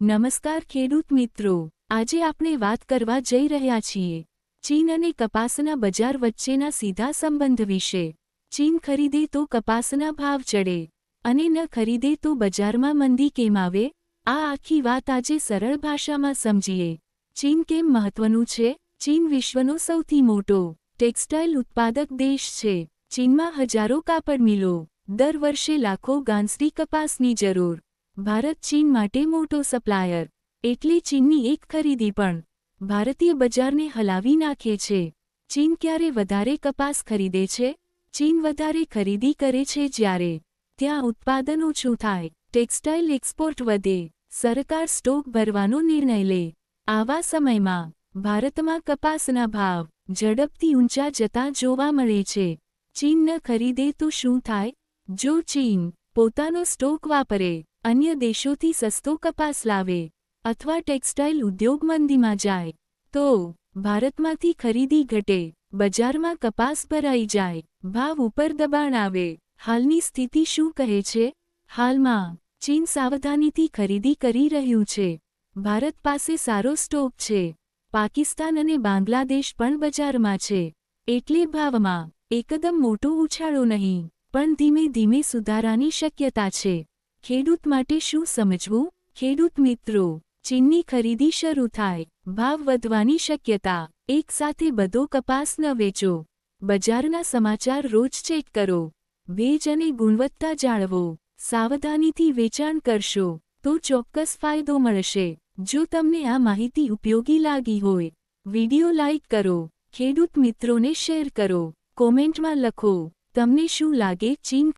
નમસ્કાર ખેડૂત મિત્રો, આજે આપણે વાત કરવા જઈ રહ્યા છીએ ચીન અને કપાસના બજાર વચ્ચેના સીધા સંબંધ વિશે। ચીન ખરીદે તો કપાસના ભાવ ચડે અને ન ખરીદે તો બજારમાં મંદી કેમ આવે? આ આખી વાત આજે સરળ ભાષામાં સમજીએ। ચીન કેમ મહત્વનું છે? ચીન વિશ્વનો સૌથી મોટો ટેક્સટાઇલ ઉત્પાદક દેશ છે। ચીનમાં હજારો કાપડ મિલો, દર વર્ષે લાખો ગાંસડી કપાસની જરૂર। ભારત ચીન માટે મોટો સપ્લાયર, એટલે ચીનની એક ખરીદી પણ ભારતીય બજારને હલાવી નાખે છે। ચીન ક્યારે વધારે કપાસ ખરીદે છે? ચીન વધારે ખરીદી કરે છે જ્યારે ત્યાં ઉત્પાદન ઓછું થાય, ટેક્સટાઇલ એક્સપોર્ટ વધે, સરકાર સ્ટોક ભરવાનો નિર્ણય લે। આવા સમયમાં ભારતમાં કપાસના ભાવ ઝડપથી ઊંચા જતા જોવા મળે છે। ચીન ન ખરીદે તો શું થાય? જો ચીન પોતાનો સ્ટોક વાપરે, અન્ય દેશોથી સસ્તો કપાસ લાવે અથવા ટેક્સટાઇલ ઉદ્યોગ મંદીમાં જાય તો ભારતમાંથી ખરીદી ઘટે, બજારમાં કપાસ ભરાઈ જાય, ભાવ ઉપર દબાણ આવે। હાલની સ્થિતિ શું કહે છે? હાલમાં ચીન સાવધાનીથી ખરીદી કરી રહ્યું છે। ભારત પાસે સારો સ્ટોક છે, પાકિસ્તાન અને બાંગ્લાદેશ પણ બજારમાં છે, એટલે ભાવમાં એકદમ મોટો ઉછાળો નહીં, પણ ધીમે ધીમે સુધારાની શક્યતા છે। ખેડૂત માટે શું સમજવું? ખેડૂત મિત્રો, ચીનની ખરીદી શરૂ થાય, ભાવ વધવાની શક્યતા, એક સાથે બધો કપાસ ન વેચો। બજારના સમાચાર રોજ ચેક કરો, ભેજ અને ગુણવત્તા જાળવો, સાવધાનીથી વેચાણ કરશો તો ચોક્કસ ફાયદો મળશે। જો તમને આ માહિતી ઉપયોગી લાગી હોય, વિડિયો લાઇક કરો, ખેડૂત મિત્રોને શેર કરો, કોમેન્ટમાં લખો તમને શું લાગે ચીન